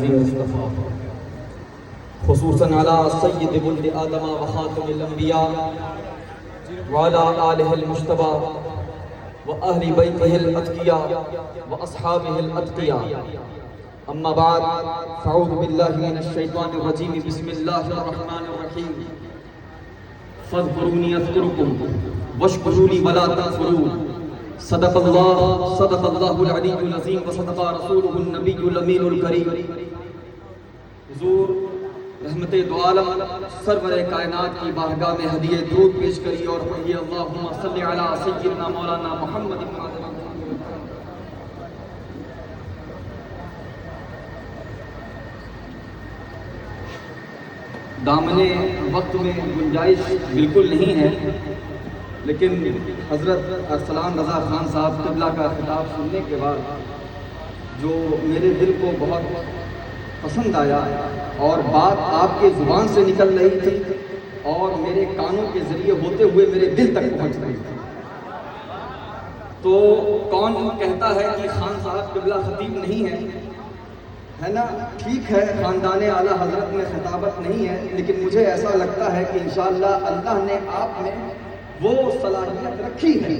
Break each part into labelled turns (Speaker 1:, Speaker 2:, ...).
Speaker 1: مصطفیٰ خصوصاً علی سید ولد آدم و خاتم الانبیاء وعلی آلہ المجتبیٰ و اہل بیتہ الاتقیاء و اصحابہ الاتقیاء اما بعد فاعوذ باللہ من الشیطان الرجیم بسم اللہ الرحمن الرحیم فاذکرونی اذکرکم واشکروا لی ولا تکفرون صدق اللہ العلی العظیم و صدق رسولہ النبی الامین الکریم۔ حضور رحمت دو عالم سرور کائنات کی بارگاہ میں ہدیہ درود پیش کری اور پڑھیے اللہم صلی علی سیدنا مولانا محمد۔ دامن وقت میں گنجائش بالکل نہیں ہے، لیکن حضرت ارسلان رضا خان صاحب قبلہ کا خطاب سننے کے بعد جو میرے دل کو بہت پسند آیا اور بات آپ کے زبان سے نکل رہی تھی اور میرے کانوں کے ذریعے ہوتے ہوئے میرے دل تک پہنچ رہی تھی، تو کون کہتا ہے کہ خان صاحب قبلہ خطیب نہیں ہے نا؟ ٹھیک ہے، خاندان اعلیٰ حضرت میں خطابت نہیں ہے، لیکن مجھے ایسا لگتا ہے کہ انشاءاللہ اللہ نے آپ میں وہ صلاحیت رکھی ہے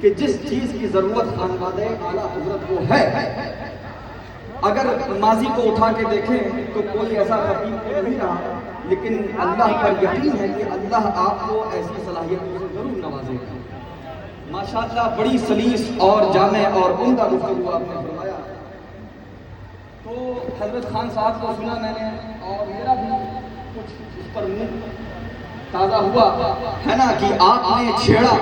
Speaker 1: کہ جس چیز کی ضرورت خاندان اعلیٰ حضرت کو ہے۔ اگر ماضی کو اٹھا کے دیکھیں تو کوئی ایسا خطیب نہیں رہا، لیکن اللہ پر یقین ہے کہ اللہ آپ کو ایسی صلاحیتوں سے ضرور نوازے گا۔ ماشاءاللہ بڑی سلیس اور جامع اور عمدہ گفتگو آپ نے فرمایا، تو حضرت خان صاحب کو سنا میں نے اور میرا بھی کچھ اس پر منہ تازہ ہوا ہے نا کہ آپ نے چھیڑا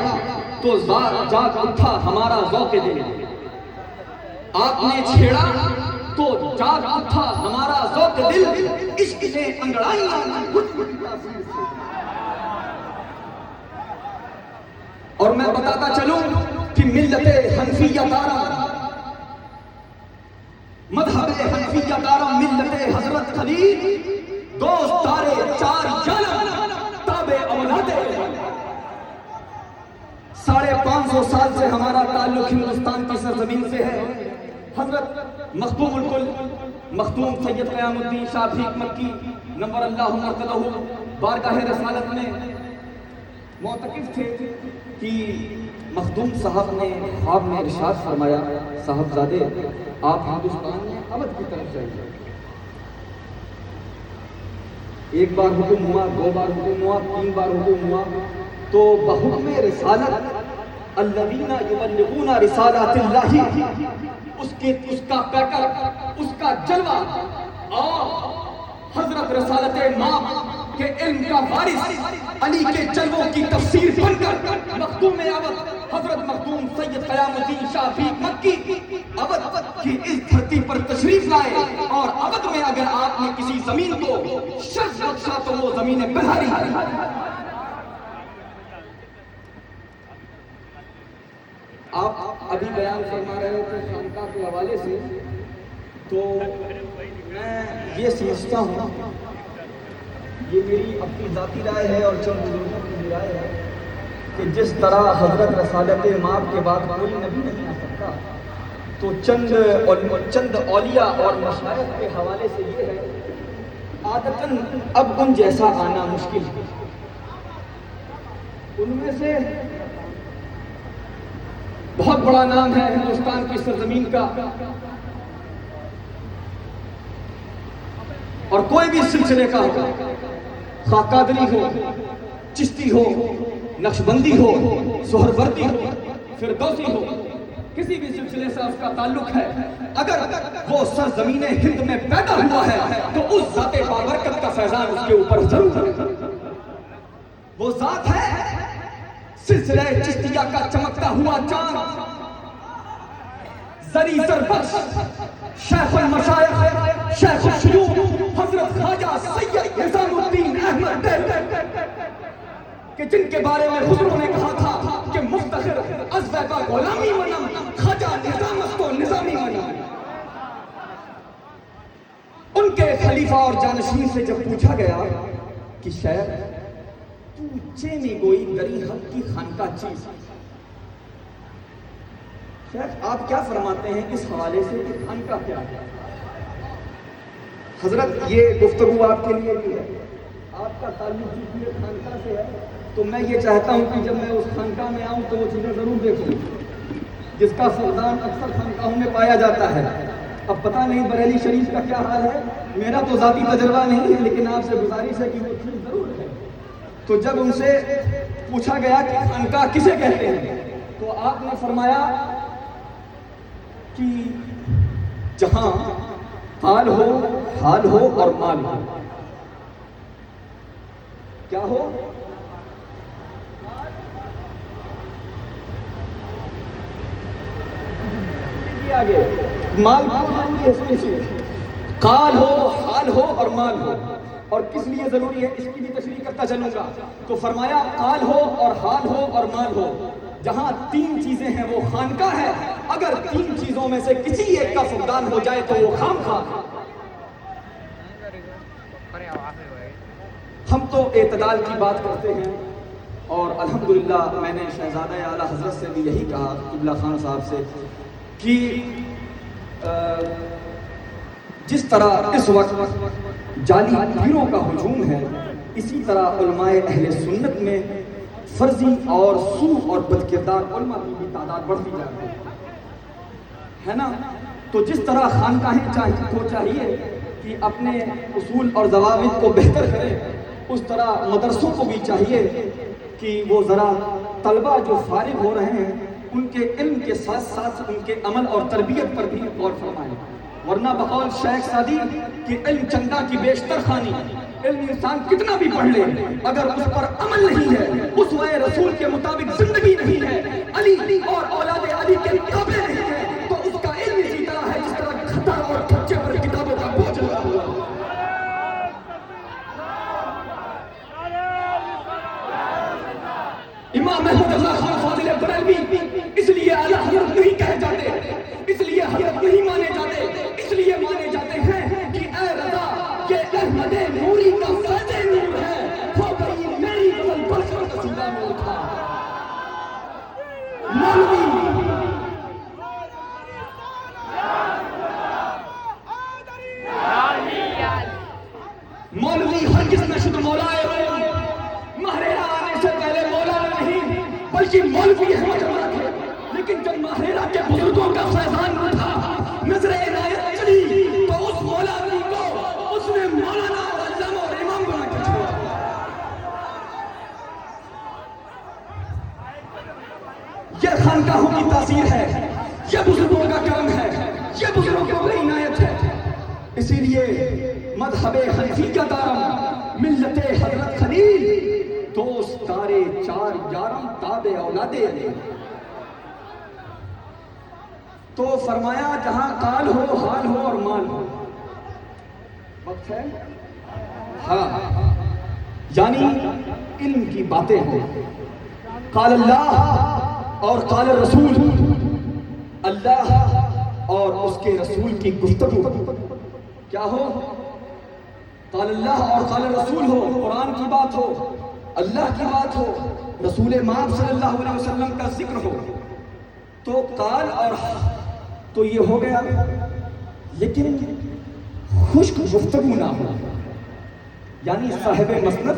Speaker 1: تو جاگ اٹھا ہمارا ذوق دل، آپ نے چھیڑا تو جاگ اٹھا ہمارا ذوق دل، عشق نے انگڑائیاں اور میں بتاتا چلوں کہ ملت حنفیہ دارا مذہب حنفیہ دارا ملت حضرت خلیل دوست دارے چار جانم تابع اولاد 550 سال سے ہمارا تعلق ہندوستان کی سرزمین سے ہے۔ حضرت مختوم الکل مختوم سید قیام الدین شاہ فیق مکی نمبر اللہ مرتضہ بارگاہ رسالت میں معتکف تھے کہ مخدوم صاحب نے خواب میں ارشاد فرمایا، صاحبزادے آپ ہندوستان میں اودھ کی طرف جائیے۔ ایک بار حکم ہوا، 2 بار حکم ہوا، 3 بار حکم ہوا، تو بحکم رسالت الذین یبلغون رسالات اللہ، اس کا پیکر، اس کا جلوہ اور حضرت رسالت ماں کے علم کا وارث علی کے جلووں کی تفسیر بن کر مخدوم اودھ حضرت مخدوم سید قیام الدین شاہ فیق مکی اودھ کی اس دھرتی پر تشریف لائے، اور اودھ میں اگر آپ نے کسی زمین کو شرف بخشا تو وہ زمین بہاری ہے۔ آپ ابھی بیان فرما رہے تھے خانقاہ کے حوالے سے، تو میں یہ سمجھتا ہوں، یہ میری اپنی ذاتی رائے ہے اور چند بزرگوں کی بھی رائے ہے کہ جس طرح حضرت رسالت مآب کے بعد کوئی نبی نہیں آ سکتا، تو چند اولیاء اور مشائخ کے حوالے سے یہ ہے عادتاً اب ان جیسا آنا مشکل ہے۔ ان میں سے بہت بڑا نام ہے ہندوستان کی سرزمین کا، اور کوئی بھی سلسلے کا ہو، خواہ قادری ہو، چشتی ہو، نقشبندی ہو، سہروردی ہو، فردوسی ہو، کسی بھی سلسلے سے اس کا تعلق ہے، اگر وہ سرزمین ہند میں پیدا ہوا ہے تو اس ذات بابرکت کا فیضان اس کے اوپر ضرور ہے۔ وہ ذات ہے سلسلہ چشتیہ کا چمکتا ہوا چاند، زری زربخش، شیخ المشائخ، شیخ الشیوخ حضرت خواجہ سید نظام الدین احمد دہلوی، کہ جن کے بارے میں حضور نے کہا تھا کہ مفتخر از ویبا غلامی منم خواجہ نظام است و نظامی منم۔ ان کے خلیفہ اور جانشین سے جب پوچھا گیا کہ شیخ تو چینی گوئی دری حق کی خانقاہ چیز، شیخ آپ کیا فرماتے ہیں اس حوالے سے کہ خانقاہ کیا ہے؟ حضرت یہ گفتگو آپ کے لیے بھی ہے، آپ کا تعلق جس بھی خانقاہ سے ہے، تو میں یہ چاہتا ہوں کہ جب میں اس خانقاہ میں آؤں تو وہ چیزیں ضرور دیکھوں جس کا فقدان اکثر خانقاہوں میں پایا جاتا ہے۔ اب پتہ نہیں بریلی شریف کا کیا حال ہے، میرا تو ذاتی تجربہ نہیں ہے، لیکن آپ سے گزارش ہے کہ وہ چیز ضرور ہے۔ تو جب ان سے پوچھا گیا کہ خانقاہ کسے کہتے ہیں، تو آپ نے فرمایا کہ جہاں حال ہو اور مال ہو۔ کیا ہو؟ آگے مال قال ہو، حال ہو اور مال ہو، اور کس لیے ضروری ہے اس کی بھی تشریح کرتا چلوں گا۔ تو فرمایا قال ہو اور حال ہو اور مال ہو، جہاں تین چیزیں ہیں وہ خانقاہ ہے، اگر تین چیزوں میں سے کسی ایک کا فقدان ہو جائے تو وہ خامخواہ۔ ہم تو اعتدال کی بات کرتے ہیں، اور الحمدللہ میں نے شہزادہ اعلیٰ حضرت سے بھی یہی کہا، قبلہ خان صاحب سے، کہ جس طرح اس وقت جعلی پیروں کا ہجوم ہے، اسی طرح علماء اہل سنت میں فرضی اور سو اور بدکردار علماء کی بھی تعداد بڑھتی جا رہی ہے نا۔ تو جس طرح خانقاہیں کو چاہیے کہ اپنے اصول اور ضوابط کو بہتر کریں، اس طرح مدرسوں کو بھی چاہیے کہ وہ ذرا طلبہ جو فارغ ہو رہے ہیں ان کے علم کے ساتھ ساتھ ان کے عمل اور تربیت پر بھی غور فرمائیں، ورنہ بقول شیخ سعدی کہ علم چندہ کی بیشتر خانی، علم انسان کتنا بھی پڑھ لے اگر اس پر عمل نہیں ہے، اسوہ رسول کے مطابق زندگی نہیں ہے، علی اور اولاد علی کے تابع نہیں ہے، تو اس کا علم اسی طرح ہے جس طرح کھٹا اور بچے پر کتابوں کا بوجھ لگا ہوا ہے۔ امام محمود اللہ خان فاضل بریلوی اس لیے اعلیٰ حضرت نہیں کہے جاتے، اس لیے حضرت نہیں مانے جاتے، اس لیے مانے جاتے ہیں کہ اے رضا یہ احمد نوری کا فیض نور ہے، ہو گئی میری غزل بڑھ کر قصیدہ نور تھا۔ مولوی ہرگز نہ شد مولائے روم، ماہرہ آنے سے پہلے مولا نہیں بلکہ مولوی ہے مجمع تھے، لیکن جب ماہرہ کے بزرگوں کا فیضان اٹھا، نظر عنایت چلی تو اس مولوی کو اس نے مولانا اور علامہ اور امام بنا کے چھوڑا۔ یہ خانقاہوں کی تاثیر ہے، یہ بزرگوں کا کرم ہے، یہ بزرگوں کی عنایت ہے۔ اسی لیے مذہب حنفی کا دارم، ملت حضرت خلیل، دوست دارے چار یارم تابع اولادے علی۔ تو فرمایا جہاں قال ہو، حال ہو اور مال ہو، وقت ہے ہاں، یعنی علم کی باتیں ہوں، قال اللہ اور قال رسول، اللہ اور اس کے رسول کی گفتگو کیا ہو؟ قال اللہ اور قال رسول ہو، قرآن کی بات ہو، اللہ کی بات ہو، رسول مآب صلی اللہ علیہ وسلم کا ذکر ہو، تو قال اور تو یہ ہو گیا، لیکن خشک گفتگو نہ ہو، یعنی صاحب مسند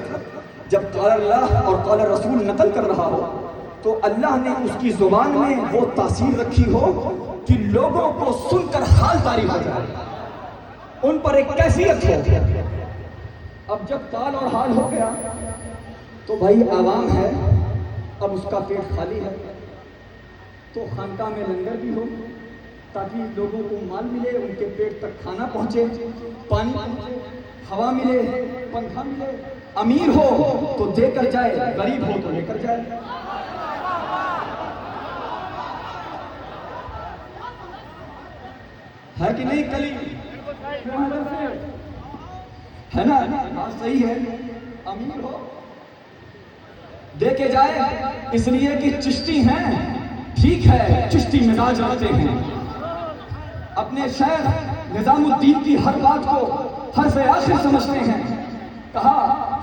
Speaker 1: جب قال اللہ اور قال رسول نقل کر رہا ہو تو اللہ نے اس کی زبان میں وہ تاثیر رکھی ہو کہ لوگوں کو سن کر حال طاری ہو جائے، ان پر ایک کیفیت ہو۔ اب جب قال اور حال ہو گیا تو بھائی عوام ہے، اب اس کا پیٹ خالی ہے، تو خانقاہ میں لنگر بھی ہو تاکہ لوگوں کو مال ملے، ان کے پیٹ تک کھانا پہنچے، پانی پہنچے، ہوا ملے، پنکھا ملے، امیر ہو تو دے کر جائے، غریب ہو تو لے کر جائے۔ ہے کہ نہیں کلی ہے نا؟ صحیح ہے، امیر ہو دے کے جائے، اس لیے کہ چشتی ہیں، ٹھیک ہے چشتی مزاج رکھتے ہیں، اپنے شیخ نظام الدین کی ہر بات کو حرف آخر سمجھتے ہیں۔ کہا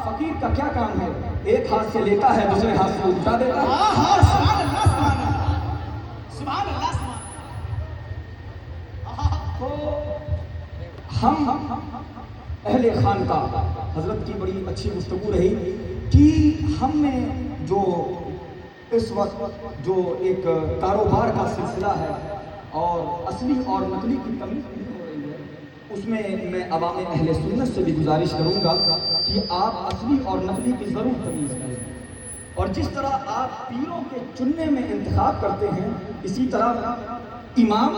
Speaker 1: فقیر کا کیا کام ہے، ایک ہاتھ سے لیتا ہے دوسرے ہاتھ سے اٹھا دیتا ہے۔ تو ہم اہل خانقاہ حضرت کی بڑی اچھی گفتگو رہی کہ ہم میں جو اس وقت جو ایک کاروبار کا سلسلہ ہے اور اصلی اور نقلی کی کمی نہیں ہو رہی ہے، اس میں عوام اہل سنت سے بھی گزارش کروں گا کہ آپ اصلی اور نقلی کی ضرور تمیز کریں، اور جس طرح آپ پیروں کے چننے میں انتخاب کرتے ہیں اسی طرح امام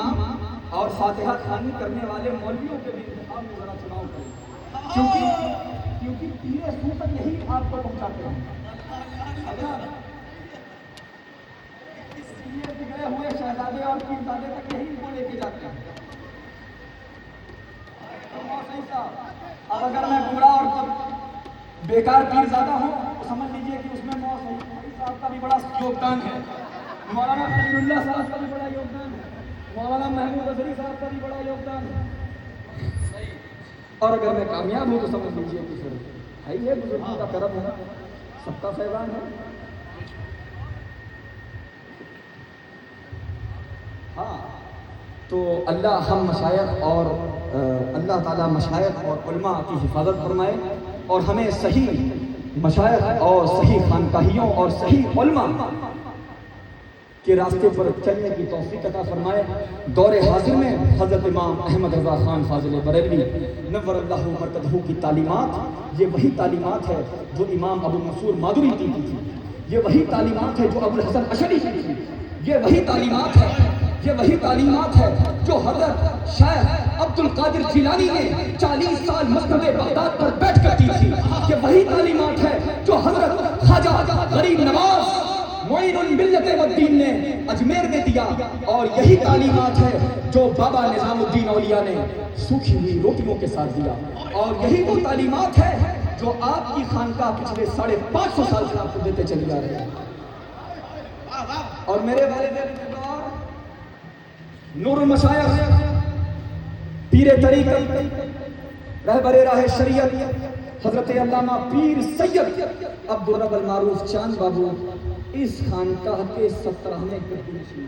Speaker 1: اور فاتحہ خوانی کرنے والے مولویوں کے بھی انتخاب میں ذرا چناؤ کریں، کیونکہ پیرے سو تک یہی آپ کو پہنچاتے ہیں۔ اگر بگڑے ہوئے شہزادے اور پیرزادے تک یہی کو لے کے جاتے ہیں۔ اب اگر میں بوڑھا اور بیکار پیرزادہ ہوں تو سمجھ لیجئے کہ اس میں صاحب کا بھی بڑا یوگدان ہے، مولانا خلیل اللہ صاحب کا بھی بڑا یوگدان ہے، مولانا محمود اظہری صاحب کا بھی بڑا یوگدان ہے، اور اگر میں کامیاب ہوں تو سمجھ لیجئے کہ پھر ہے یہ بزرگوں کا کرم ہے، سب کا فیضان ہے۔ ہاں تو اللہ ہم مشائخ اور اللہ تعالیٰ مشائخ اور علماء کی حفاظت فرمائے اور ہمیں صحیح مشائخ اور صحیح خانقاہیوں اور صحیح علماء کے راستے پر چلنے کی توفیق عطا فرمائے۔ دور حاضر میں حضرت امام احمد رضا خان فاضل بریلوی نور اللہ مرکزہ کی تعلیمات، یہ وہی تعلیمات ہے جو امام ابو منصور مادوریدی کی تھی، یہ وہی تعلیمات ہے جو ابو الحسن اشعری کی تھی، یہ وہی تعلیمات ہے جو حضرت شیخ عبد القادر جیلانی نے 40 سال مسجد بغداد پر بیٹھ کر کی تھی، یہ وہی تعلیمات ہے جو حضرت خواجہ غریب نواز معین الملت والدین نے اجمیر میں دیا، اور یہی تعلیمات ہے جو بابا نظام الدین اولیاء نے سوکھی ہوئی روٹیوں کے ساتھ دیا، اور یہی وہ تعلیمات ہے جو آپ کی خانقاہ پچھلے 550 سال سے آپ کو دیتے چلی جا رہے ہیں۔ اور میرے والد نور المشائخ پیر طریقت رہبر راہ شریعت حضرت علامہ پیر سید عبدالرب المعروف چاند بابو اس خانقاہ کے 17ویں قدیم،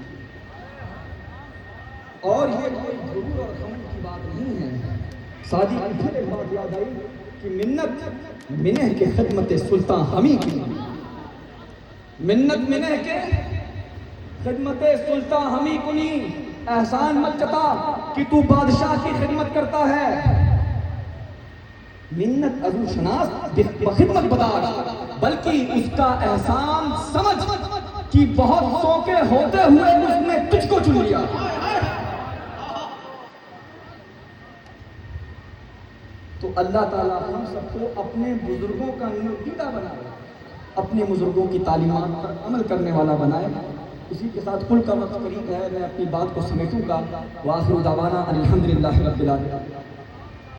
Speaker 1: اور یہ کوئی غرور اور خمن کی بات نہیں ہے۔ سادی پھر ایک بات یاد آئی کہ منت منہ کے خدمت سلطان ہمیں کی، منت منہ کے خدمت سلطان ہمیں کنی، احسان مت جتا کہ تو بادشاہ کی خدمت کرتا ہے، منت ازو شناس بخدمت بداش، بلکہ اس کا احسان سمجھ کہ بہت سو کے ہوتے ہوئے اس نے تجھ کو چن لیا۔ تو اللہ تعالیٰ ہم سب کو اپنے بزرگوں کا نمائندہ بنائے، اپنے بزرگوں کی تعلیمات پر عمل کرنے والا بنائے۔ اسی کے ساتھ کل کا وقت قریب ہے، میں اپنی بات کو سمیٹوں گا۔ وآخر دعوانا الحمدللہ رب العالمین۔